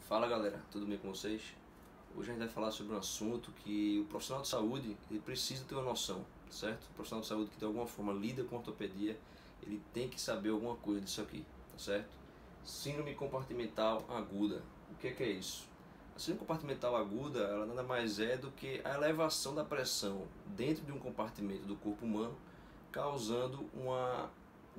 Fala galera, tudo bem com vocês? Hoje a gente vai falar sobre um assunto que o profissional de saúde ele precisa ter uma noção, certo? O profissional de saúde que de alguma forma lida com ortopedia, ele tem que saber alguma coisa disso aqui, tá certo? Síndrome compartimental aguda, o que é isso? A síndrome compartimental aguda, ela nada mais é do que a elevação da pressão dentro de um compartimento do corpo humano, causando uma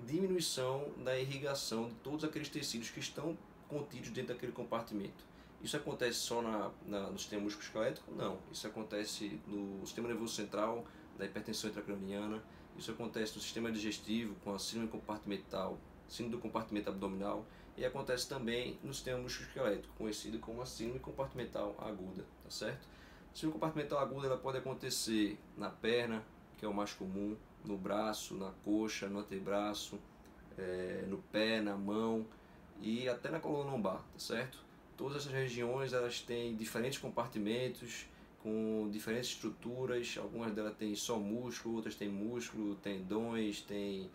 diminuição da irrigação de todos aqueles tecidos que estão contidos dentro daquele compartimento. Isso acontece só no sistema musculoesquelético? Não. Isso acontece no sistema nervoso central, da hipertensão intracraniana. Isso acontece no sistema digestivo, com a síndrome compartimental, síndrome do compartimento abdominal. E acontece também no sistema musculoesquelético, conhecido como a síndrome compartimental aguda, tá certo? A síndrome compartimental aguda ela pode acontecer na perna, que é o mais comum, no braço, na coxa, no antebraço, no pé, na mão e até na coluna lombar, tá certo? Todas essas regiões elas têm diferentes compartimentos com diferentes estruturas, algumas delas têm só músculo, outras têm músculo, tendões, tem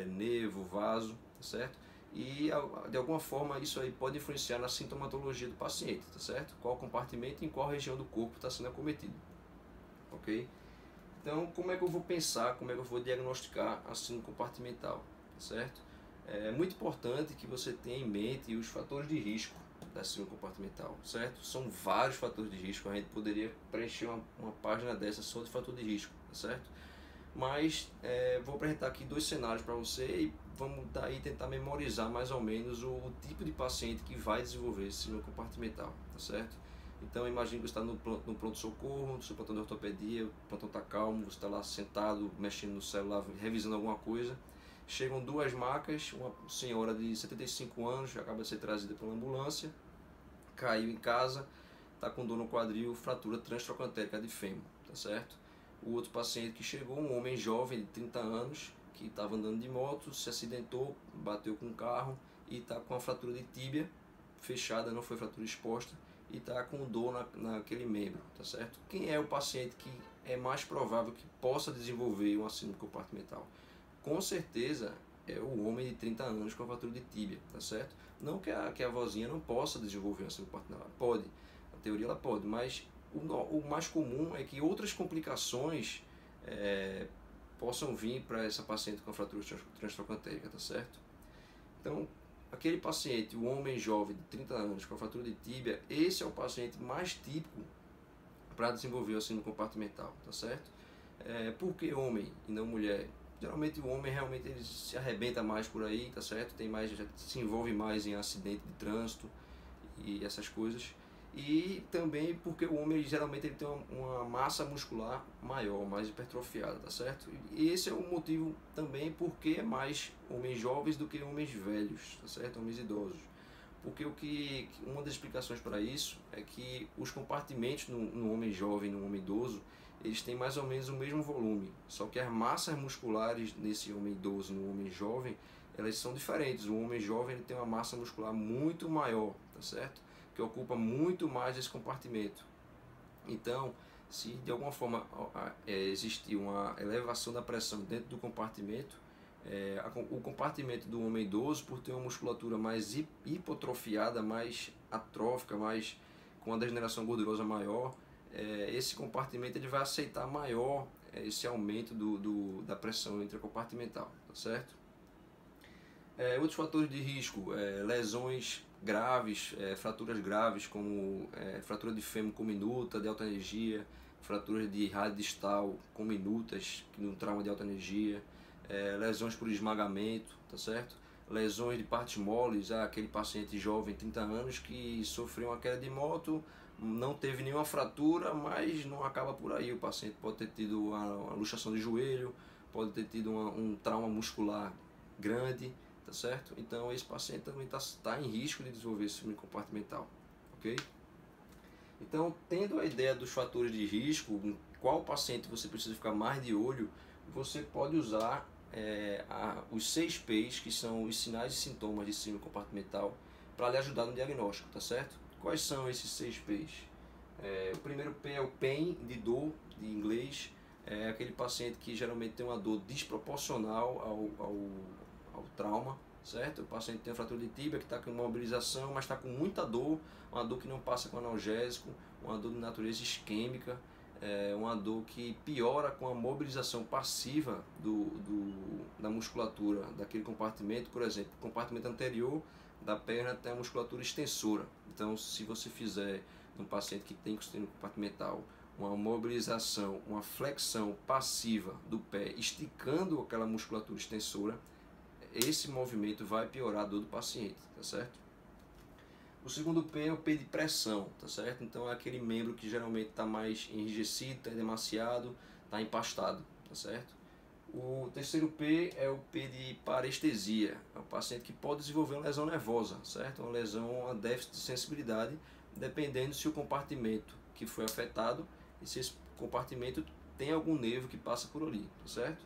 nervo, vaso, tá certo? E de alguma forma isso aí pode influenciar na sintomatologia do paciente, tá certo? Qual compartimento e em qual região do corpo está sendo acometido, ok? Então, como é que eu vou pensar, como é que eu vou diagnosticar a síndrome compartimental, tá certo? É muito importante que você tenha em mente os fatores de risco da síndrome compartimental, certo? São vários fatores de risco, a gente poderia preencher uma página dessa só de fator de risco, tá certo? Mas vou apresentar aqui dois cenários para você e vamos daí tentar memorizar mais ou menos o tipo de paciente que vai desenvolver síndrome compartimental, tá certo? Então imagine que você está no pronto-socorro, no seu plantão de ortopedia, o plantão está calmo, você está lá sentado, mexendo no celular, revisando alguma coisa. Chegam duas macas, uma senhora de 75 anos, acaba de ser trazida pela ambulância, caiu em casa, está com dor no quadril, fratura transtrocantérica de fêmur, tá certo? O outro paciente que chegou, um homem jovem de 30 anos, que estava andando de moto, se acidentou, bateu com um carro e está com a fratura de tíbia fechada, não foi fratura exposta, e está com dor naquele membro, tá certo? Quem é o paciente que é mais provável que possa desenvolver uma síndrome compartimental? Com certeza é o homem de 30 anos com a fratura de tíbia, tá certo? Não que a vozinha não possa desenvolver uma síndrome compartimental, pode, na teoria ela pode, mas o mais comum é que outras complicações possam vir para essa paciente com a fratura transtrocantérica, tá certo? Então, aquele paciente, o homem jovem de 30 anos com a fratura de tíbia, esse é o paciente mais típico para desenvolver a síndrome compartimental, tá certo? Por que homem e não mulher? Geralmente o homem realmente ele se arrebenta mais por aí, tá certo? Tem mais, já se envolve mais em acidente de trânsito e essas coisas. E também porque o homem geralmente ele tem uma massa muscular maior, mais hipertrofiada, tá certo? E esse é o motivo também porque é mais homens jovens do que homens velhos, tá certo? Homens idosos. Porque uma das explicações para isso é que os compartimentos no homem jovem e no homem idoso, eles têm mais ou menos o mesmo volume, só que as massas musculares nesse homem idoso e no homem jovem, elas são diferentes. O homem jovem ele tem uma massa muscular muito maior, tá certo? Que ocupa muito mais esse compartimento. Então, se de alguma forma existir uma elevação da pressão dentro do compartimento, o compartimento do homem idoso, por ter uma musculatura mais hipotrofiada, mais atrófica, mais com a degeneração gordurosa maior, esse compartimento ele vai aceitar maior esse aumento da pressão intracompartimental, tá certo? Outros fatores de risco, lesões graves, fraturas graves como fratura de fêmur cominuta de alta energia, fraturas de rádio distal cominutas num trauma de alta energia, lesões por esmagamento, tá certo? Lesões de partes moles, aquele paciente jovem, 30 anos, que sofreu uma queda de moto, não teve nenhuma fratura, mas não acaba por aí. O paciente pode ter tido uma luxação de joelho, pode ter tido um trauma muscular grande, tá certo? Então esse paciente também está em risco de desenvolver síndrome compartimental, ok? Então, tendo a ideia dos fatores de risco, em qual paciente você precisa ficar mais de olho, você pode usar os 6 P's, que são os sinais e sintomas de síndrome compartimental, para lhe ajudar no diagnóstico, tá certo? Quais são esses 6 P's? O primeiro P é o pain, de dor, de inglês. Aquele paciente que geralmente tem uma dor desproporcional ao trauma, certo? O paciente tem uma fratura de tíbia que está com imobilização, mas está com muita dor, uma dor que não passa com analgésico, uma dor de natureza isquêmica, uma dor que piora com a mobilização passiva da musculatura daquele compartimento. Por exemplo, o compartimento anterior da perna tem a musculatura extensora. Então, se você fizer num paciente que tem síndrome compartimental uma mobilização, uma flexão passiva do pé, esticando aquela musculatura extensora, esse movimento vai piorar a dor do paciente, tá certo? O segundo P é o P de pressão, tá certo? Então é aquele membro que geralmente está mais enrijecido, está demasiado, está empastado, tá certo? O terceiro P é o P de parestesia, é o paciente que pode desenvolver uma lesão nervosa, certo? Uma lesão, uma déficit de sensibilidade, dependendo se o compartimento que foi afetado e se esse compartimento tem algum nervo que passa por ali, tá certo?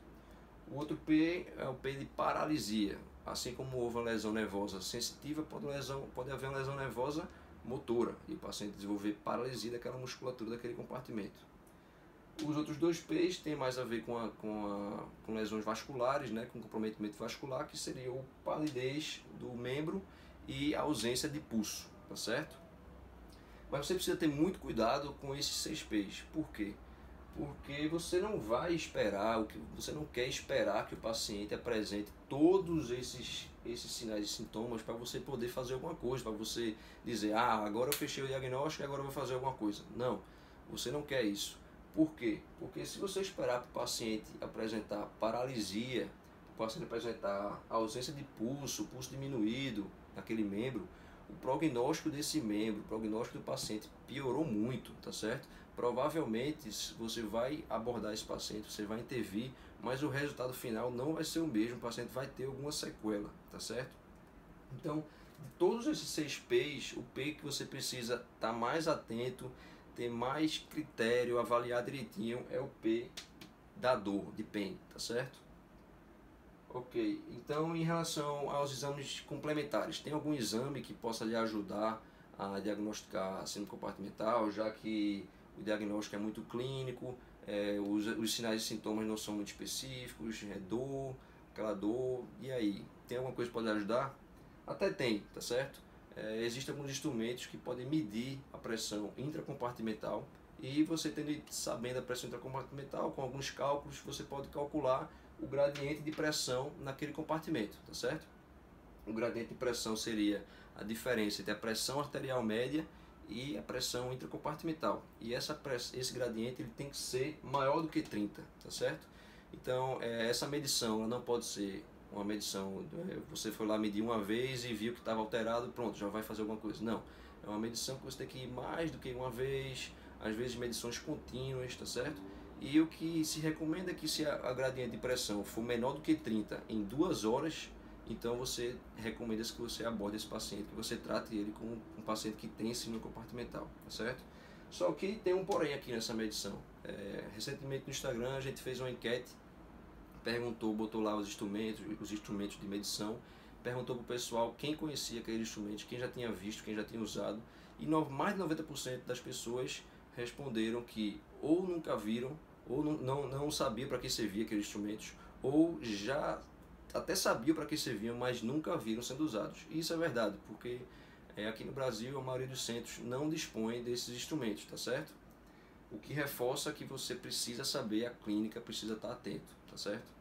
O outro P é o P de paralisia. Assim como houve uma lesão nervosa sensitiva, pode haver uma lesão nervosa motora e o paciente desenvolver paralisia daquela musculatura daquele compartimento. Os outros dois P's têm mais a ver com lesões vasculares, né, com comprometimento vascular, que seria o palidez do membro e a ausência de pulso, tá certo? Mas você precisa ter muito cuidado com esses 6 P's. Por quê? Porque você não vai esperar, você não quer esperar que o paciente apresente todos esses sinais e sintomas para você poder fazer alguma coisa, para você dizer, agora eu fechei o diagnóstico e agora eu vou fazer alguma coisa. Não, você não quer isso. Por quê? Porque se você esperar para o paciente apresentar paralisia, o paciente apresentar ausência de pulso diminuído naquele membro, o prognóstico desse membro, o prognóstico do paciente piorou muito, tá certo? Provavelmente você vai abordar esse paciente, você vai intervir, mas o resultado final não vai ser o mesmo, o paciente vai ter alguma sequela, tá certo? Então, de todos esses 6 P's, o P que você precisa estar mais atento, ter mais critério, avaliar direitinho, é o P da dor, de pain, tá certo? Ok, então em relação aos exames complementares, tem algum exame que possa lhe ajudar a diagnosticar a síndrome compartimental, já que o diagnóstico é muito clínico, os sinais e sintomas não são muito específicos, dor, aquela dor, e aí? Tem alguma coisa que pode lhe ajudar? Até tem, tá certo? Existem alguns instrumentos que podem medir a pressão intracompartimental e você sabendo a pressão intracompartimental, com alguns cálculos, você pode calcular o gradiente de pressão naquele compartimento, tá certo? O gradiente de pressão seria a diferença entre a pressão arterial média e a pressão intracompartimental. E esse gradiente ele tem que ser maior do que 30, tá certo? Então, essa medição ela não pode ser uma medição, você foi lá medir uma vez e viu que estava alterado, pronto, já vai fazer alguma coisa. Não, é uma medição que você tem que ir mais do que uma vez, às vezes medições contínuas, tá certo? E o que se recomenda é que se a gradiente de pressão for menor do que 30 em 2 horas, então você recomenda que você aborde esse paciente, que você trate ele como um paciente que tem síndrome compartimental, tá certo? Só que tem um porém aqui nessa medição. Recentemente no Instagram a gente fez uma enquete, botou lá os instrumentos de medição, perguntou para o pessoal quem conhecia aqueles instrumentos, quem já tinha visto, quem já tinha usado, e mais de 90% das pessoas responderam que ou nunca viram, ou não sabiam para que servia aqueles instrumentos, ou já até sabiam para que serviam, mas nunca viram sendo usados. E isso é verdade, porque aqui no Brasil a maioria dos centros não dispõe desses instrumentos, tá certo? O que reforça que você precisa saber a clínica, precisa estar atento, tá certo?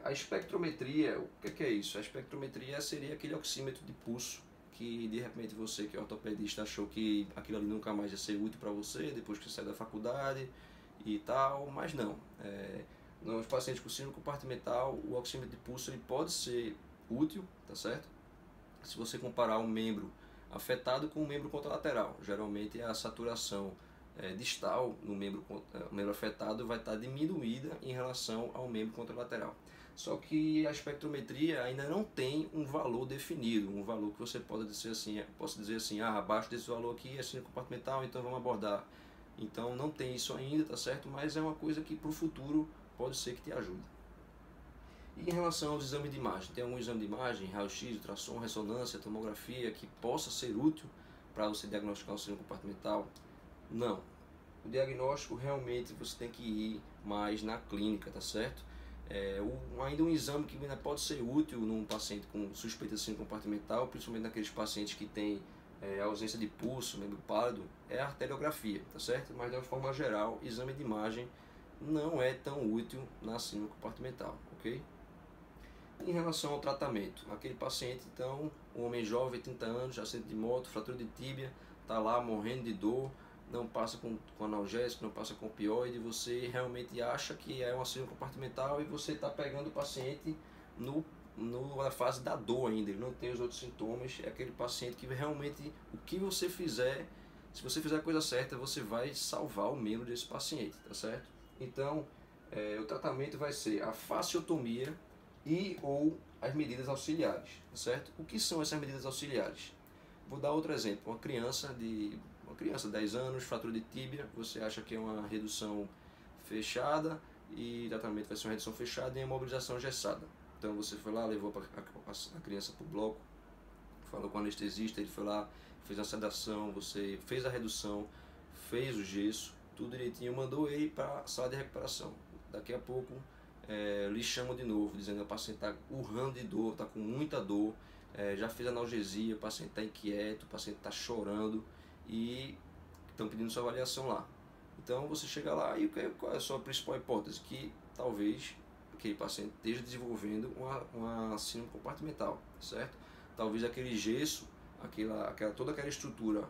A espectrometria, o que é isso? A espectrometria seria aquele oxímetro de pulso que de repente você que é ortopedista achou que aquilo ali nunca mais ia ser útil para você depois que você sai da faculdade e tal, mas não. Nos pacientes com síndrome compartimental, o oxímetro de pulso ele pode ser útil, tá certo? Se você comparar um membro afetado com um membro contralateral, geralmente a saturação distal no membro afetado vai estar diminuída em relação ao membro contralateral. Só que a espectrometria ainda não tem um valor definido, um valor que você pode dizer assim, abaixo desse valor aqui é síndrome compartimental, então vamos abordar. Então não tem isso ainda, tá certo? Mas é uma coisa que para o futuro pode ser que te ajude. E em relação aos exames de imagem, tem algum exame de imagem, raio-x, ultrassom, ressonância, tomografia, que possa ser útil para você diagnosticar o síndrome compartimental? Não. O diagnóstico realmente você tem que ir mais na clínica, tá certo? Ainda um exame que ainda pode ser útil num paciente com suspeita de síndrome compartimental, principalmente naqueles pacientes que têm ausência de pulso, membro pálido, é a arteriografia, tá certo? Mas de uma forma geral, exame de imagem não é tão útil na síndrome compartimental, ok? Em relação ao tratamento, aquele paciente, então, um homem jovem, 30 anos, acidente de moto, fratura de tíbia, está lá morrendo de dor, não passa com analgésico, não passa com opioide, você realmente acha que é uma síndrome compartimental e você está pegando o paciente na fase da dor ainda, ele não tem os outros sintomas, é aquele paciente que realmente, o que você fizer, se você fizer a coisa certa, você vai salvar o membro desse paciente, tá certo? Então, o tratamento vai ser a fasciotomia e ou as medidas auxiliares, tá certo? O que são essas medidas auxiliares? Vou dar outro exemplo, uma criança de 10 anos, fratura de tíbia, você acha que é uma redução fechada e o tratamento vai ser uma redução fechada e imobilização engessada. Então você foi lá, levou a criança para o bloco, falou com o anestesista, ele foi lá, fez a sedação, você fez a redução, fez o gesso, tudo direitinho, mandou ele para a sala de recuperação. Daqui a pouco lhe chamam de novo, dizendo que o paciente está urrando de dor, está com muita dor, já fez analgesia, o paciente está inquieto, o paciente está chorando e estão pedindo sua avaliação lá. Então você chega lá e qual é a sua principal hipótese? Que talvez aquele paciente esteja desenvolvendo uma síndrome compartimental, certo? Talvez aquele gesso, toda aquela estrutura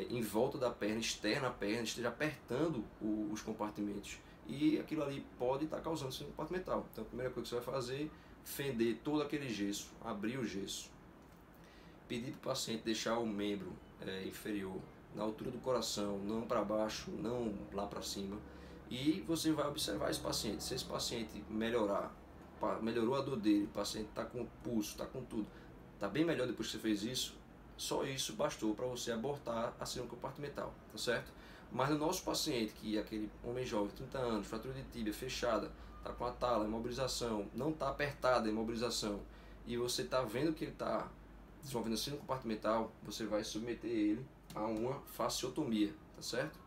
em volta da perna, externa à perna, esteja apertando os compartimentos e aquilo ali pode estar causando síndrome compartimental. Então a primeira coisa que você vai fazer, fender todo aquele gesso, abrir o gesso, pedir para o paciente deixar o membro inferior na altura do coração, não para baixo, não lá para cima, e você vai observar esse paciente. Se esse paciente melhorou a dor dele, o paciente está com pulso, está com tudo, está bem melhor depois que você fez isso, só isso bastou para você abortar a síndrome compartimental, tá certo? Mas no nosso paciente, que é aquele homem jovem, 30 anos, fratura de tíbia fechada, está com a tala, imobilização, não está apertada a imobilização, e você está vendo que ele está desenvolvendo a síndrome compartimental, você vai submeter ele a uma fasciotomia, tá certo?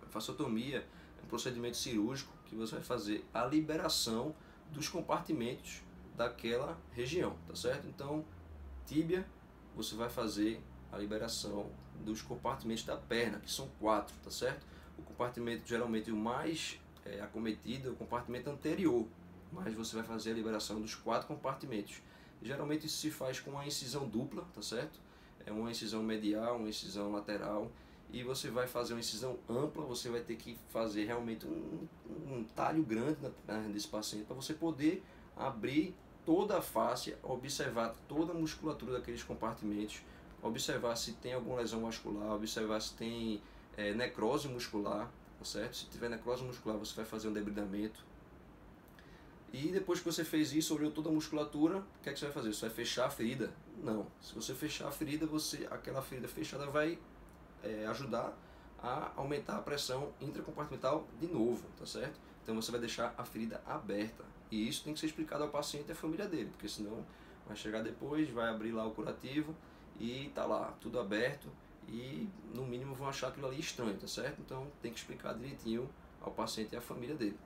A fasciotomia é um procedimento cirúrgico que você vai fazer a liberação dos compartimentos daquela região, tá certo? Então, tíbia, você vai fazer a liberação dos compartimentos da perna, que são 4, tá certo? O compartimento geralmente o mais acometido é o compartimento anterior, mas você vai fazer a liberação dos 4 compartimentos. Geralmente isso se faz com uma incisão dupla, tá certo? É uma incisão medial, uma incisão lateral, e você vai fazer uma incisão ampla, você vai ter que fazer realmente um talho grande desse paciente para você poder abrir toda a face, observar toda a musculatura daqueles compartimentos, observar se tem alguma lesão vascular, observar se tem necrose muscular, tá certo? Se tiver necrose muscular, você vai fazer um debridamento. E depois que você fez isso, olhou toda a musculatura, o que é que você vai fazer? Você vai fechar a ferida? Não. Se você fechar a ferida, aquela ferida fechada vai ajudar a aumentar a pressão intracompartimental de novo, tá certo? Então você vai deixar a ferida aberta. E isso tem que ser explicado ao paciente e à família dele, porque senão vai chegar depois, vai abrir lá o curativo e tá lá, tudo aberto e no mínimo vão achar aquilo ali estranho, tá certo? Então tem que explicar direitinho ao paciente e à família dele.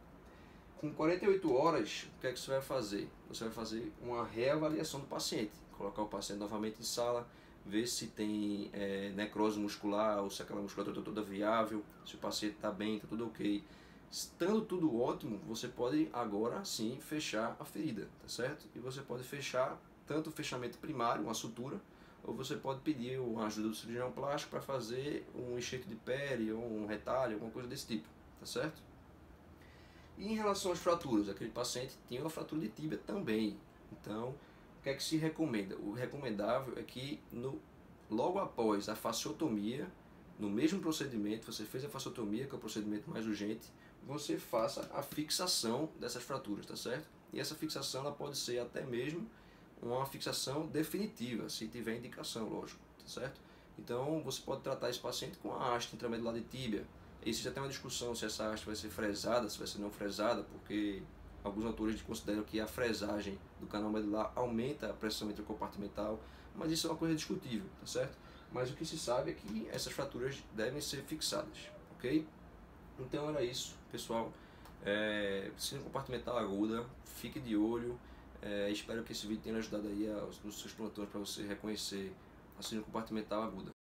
Com 48 horas, o que é que você vai fazer? Você vai fazer uma reavaliação do paciente, colocar o paciente novamente em sala, ver se tem necrose muscular ou se aquela musculatura está toda viável, se o paciente está bem, está tudo ok. Estando tudo ótimo, você pode agora sim fechar a ferida, tá certo? E você pode fechar tanto o fechamento primário, uma sutura, ou você pode pedir a ajuda do cirurgião plástico para fazer um enxerto de pele ou um retalho, alguma coisa desse tipo, tá certo? E em relação às fraturas, aquele paciente tinha uma fratura de tíbia também. Então, o que é que se recomenda? O recomendável é que logo após a fasciotomia, no mesmo procedimento, você fez a fasciotomia, que é o procedimento mais urgente, você faça a fixação dessas fraturas, tá certo? E essa fixação ela pode ser até mesmo uma fixação definitiva, se tiver indicação, lógico, tá certo? Então, você pode tratar esse paciente com a haste intramedular de tíbia. Isso já tem uma discussão se essa haste vai ser fresada, se vai ser não fresada, porque alguns autores consideram que a fresagem do canal medular aumenta a pressão intracompartimental, mas isso é uma coisa discutível, tá certo? Mas o que se sabe é que essas fraturas devem ser fixadas, ok? Então era isso, pessoal. Síndrome compartimental aguda, fique de olho. Espero que esse vídeo tenha ajudado aí nos seus plantões para você reconhecer a síndrome compartimental aguda.